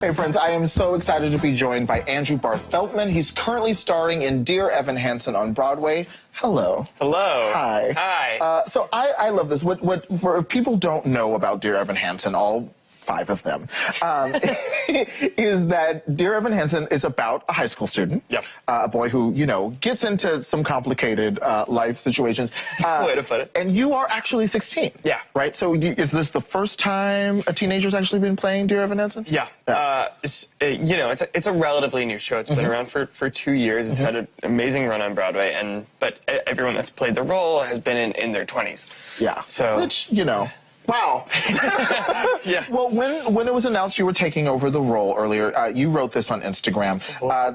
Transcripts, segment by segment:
Hey friends, I am so excited to be joined by Andrew Barth Feldman. He's currently starring in Dear Evan Hansen on Broadway. Hello. Hello. Hi. Hi. So I love this. For people don't know about Dear Evan Hansen, all 5 of them, is that Dear Evan Hansen is about a high school student, Yep. A boy who, you know, gets into some complicated life situations. Way to put it. And you are actually 16. Yeah. Right? So is this the first time a teenager's actually been playing Dear Evan Hansen? Yeah. It's a relatively new show. It's been around for 2 years. It's had an amazing run on Broadway, but everyone that's played the role has been in their 20s. Yeah. So, which, you know, wow. Yeah. Well, when it was announced you were taking over the role earlier, you wrote this on Instagram.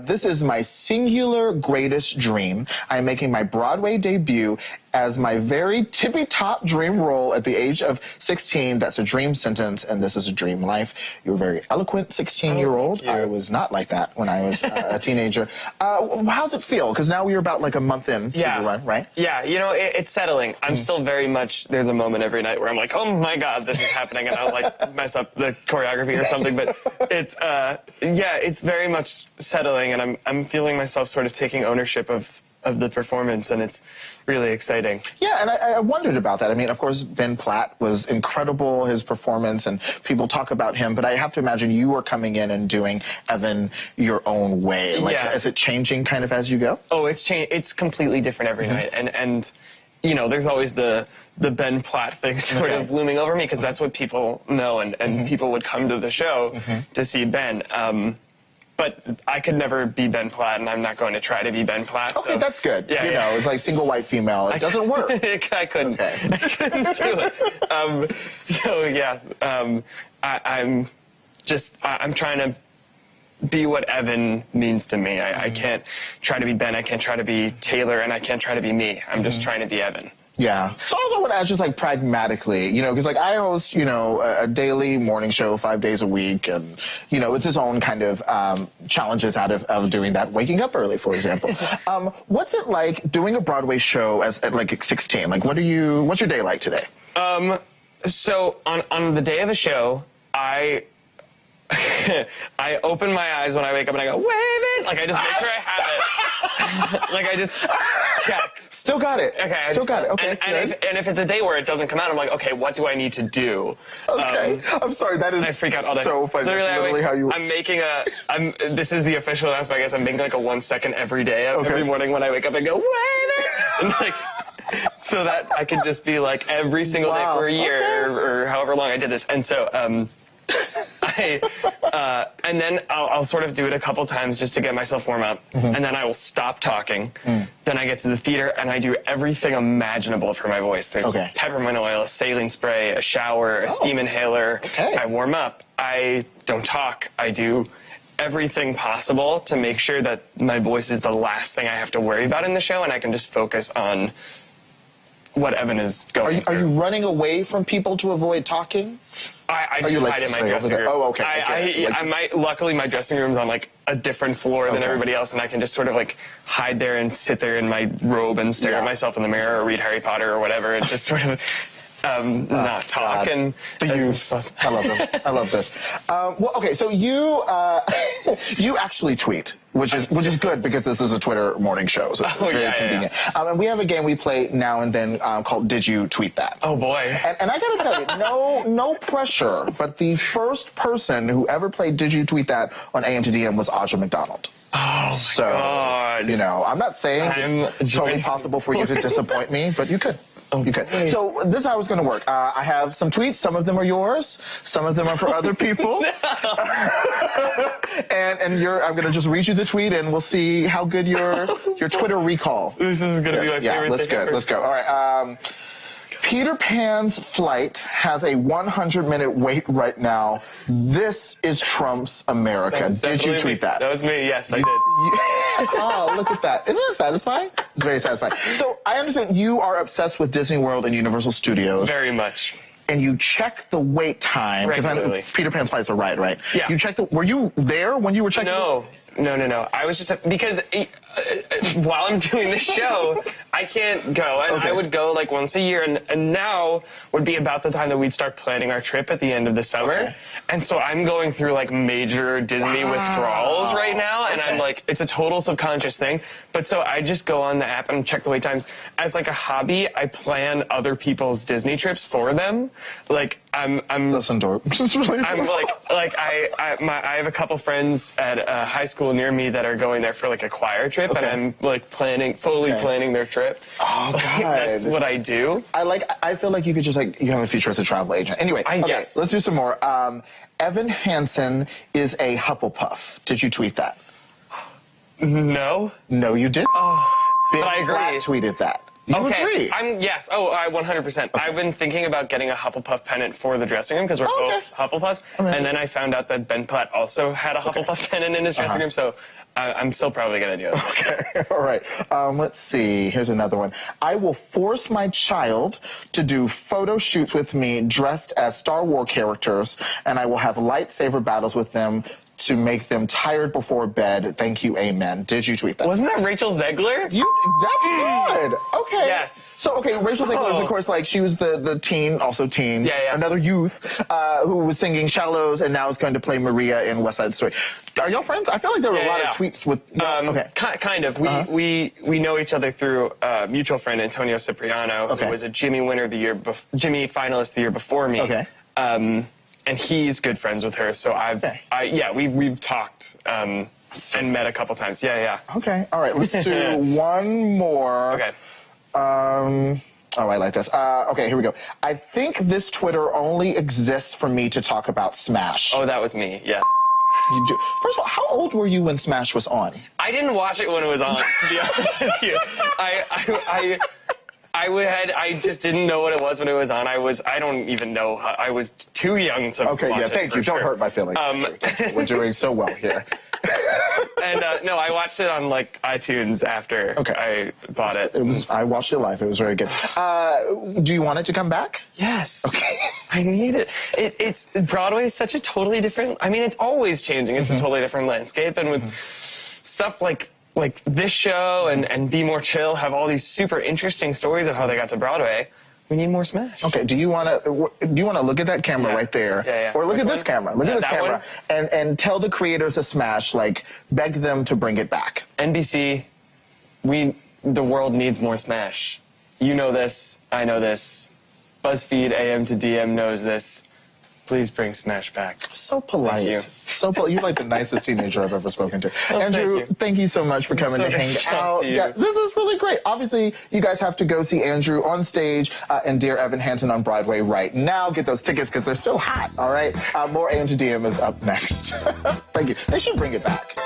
This is my singular greatest dream. I am making my Broadway debut as my very tippy-top dream role at the age of 16. That's a dream sentence, and this is a dream life. You're a very eloquent 16-year-old. I was not like that when I was a teenager. How's it feel? Because now we're about like a month in to the run, right? Yeah, you know, it's settling. I'm still very much, there's a moment every night where I'm like, oh my God, this is happening, and I'll like mess up the choreography or something, but it's very much settling, and I'm feeling myself sort of taking ownership of the performance, and it's really exciting. Yeah, and I wondered about that. I mean, of course, Ben Platt was incredible, his performance, and people talk about him, but I have to imagine you were coming in and doing Evan your own way. Like, is it changing kind of as you go? Oh, it's completely different every night, and you know, there's always the Ben Platt thing sort of looming over me, because that's what people know, and people would come to the show to see Ben. But I could never be Ben Platt, and I'm not going to try to be Ben Platt. Okay, so. that's good. Yeah, you know, it's like single white female. It doesn't work. I couldn't. Okay. I couldn't do it. I'm trying to be what Evan means to me. I can't try to be Ben. I can't try to be Taylor, and I can't try to be me. I'm just trying to be Evan. Yeah. So I also want to ask just like pragmatically, you know, because like I host, you know, a daily morning show 5 days a week, and, you know, it's its own kind of challenges out of doing that, waking up early, for example. What's it like doing a Broadway show at like 16? Like, what's your day like today? So on the day of a show, I open my eyes when I wake up and I go, wave it! Like, I just make sure I have it. Like, I just check. Still got it. Okay. Still got it. Okay. And if it's a day where it doesn't come out, I'm like, okay, what do I need to do? Okay. I'm sorry, that is I freak out all day. So funny. Literally, how you... I'm making this is the official announcement, I guess. I'm making like a 1 second every day, every morning when I wake up and go, wave it! And like, so that I can just be like every single day for a year or however long I did this. And so, and then I'll sort of do it a couple times just to get myself warm up, and then I will stop talking. Then I get to the theater and I do everything imaginable for my voice. There's peppermint oil, a saline spray, a shower, a steam inhaler. I warm up. I don't talk. I do everything possible to make sure that my voice is the last thing I have to worry about in the show, and I can just focus on what Evan is going through. Are you running away from people to avoid talking? I just hide in my dressing room. Oh, okay. Luckily, my dressing room's on like a different floor than everybody else, and I can just sort of like hide there and sit there in my robe and stare at myself in the mirror or read Harry Potter or whatever, and just sort of not talk. And I love this. I love this. Well, okay, so you you actually tweet, which is good because this is a Twitter morning show, so it's very convenient. And we have a game we play now and then called Did You Tweet That? Oh boy! And I gotta tell you, no pressure, but the first person who ever played Did You Tweet That on AM to DM was Aja McDonald. Oh my God! You know, I'm not saying it's totally possible for you to disappoint me, but you could. Okay. So this is how it's going to work. I have some tweets. Some of them are yours. Some of them are for other people. and I'm going to just read you the tweet, and we'll see how good your Twitter recall. This is going to be my favorite thing ever. Let's go. All right. Peter Pan's flight has a 100-minute wait right now. This is Trump's America. Did you tweet that? That was me. Yes, I did. Oh, look at that. Isn't that satisfying? It's very satisfying. So I understand you are obsessed with Disney World and Universal Studios. Very much. And you check the wait time. Regularly. Because Peter Pan's flight's a ride, right? Yeah. Were you there when you were checking? No. I was just because while I'm doing this show, I can't go. And I would go like once a year, and now would be about the time that we'd start planning our trip at the end of the summer. Okay. And so I'm going through like major Disney withdrawals right now, and I'm like, it's a total subconscious thing. But so I just go on the app and check the wait times. As like a hobby, I plan other people's Disney trips for them. Like That's adorable. I'm like I have a couple friends at a high school near me that are going there for like a choir trip, and I'm like fully planning their trip. Oh God, that's what I do. I feel like you could just you have a future as a travel agent. Anyway, yes. Let's do some more. Evan Hansen is a Hufflepuff. Did you tweet that? No. No, you didn't. But I agree. Blatt tweeted that. You agree? Yes. Oh, I 100%. I've been thinking about getting a Hufflepuff pennant for the dressing room because we're both Hufflepuffs. And then I found out that Ben Platt also had a Hufflepuff pennant in his dressing room, so I'm still probably going to do it. Okay. All right. Let's see. Here's another one. I will force my child to do photo shoots with me dressed as Star Wars characters, and I will have lightsaber battles with them to make them tired before bed. Thank you, amen. Did you tweet that? Wasn't that Rachel Zegler? That's good. Okay. Yes. So, Rachel Zegler is, of course, she was the teen, another youth, who was singing Shallows and now is going to play Maria in West Side Story. Are y'all friends? I feel like there were a lot of tweets with... Kind of. We know each other through a mutual friend, Antonio Cipriano, who was a Jimmy winner Jimmy finalist the year before me. Okay. And he's good friends with her, so we've talked and met a couple times. Yeah. Okay, all right, let's do one more. Okay. I like this. Okay, here we go. I think this Twitter only exists for me to talk about Smash. Oh, that was me, yes. You do. First of all, how old were you when Smash was on? I didn't watch it when it was on, to be honest with you. I just didn't know what it was when it was on. I don't even know. I was too young to watch it. Thank you. Don't hurt my feelings. We're doing so well here. And no, I watched it on iTunes after I bought it. I watched it live. It was very good. Do you want it to come back? Yes. Okay. I need it. It's Broadway is such a totally different. I mean, it's always changing. It's a totally different landscape, and with stuff like this show and Be More Chill have all these super interesting stories of how they got to Broadway. We need more Smash. Okay, do you want to look at that camera right there? Yeah. Or look at this camera. Look at this camera. And tell the creators of Smash, beg them to bring it back. NBC, the world needs more Smash. You know this. I know this. BuzzFeed AM to DM knows this. Please bring Smash back. So polite. Thank you. So polite. You're like the nicest teenager I've ever spoken to. Andrew, thank you so much for coming to hang out. Yeah, this is really great. Obviously, you guys have to go see Andrew on stage and Dear Evan Hansen on Broadway right now. Get those tickets because they're still hot, all right? More AM to DM is up next. Thank you. They should bring it back.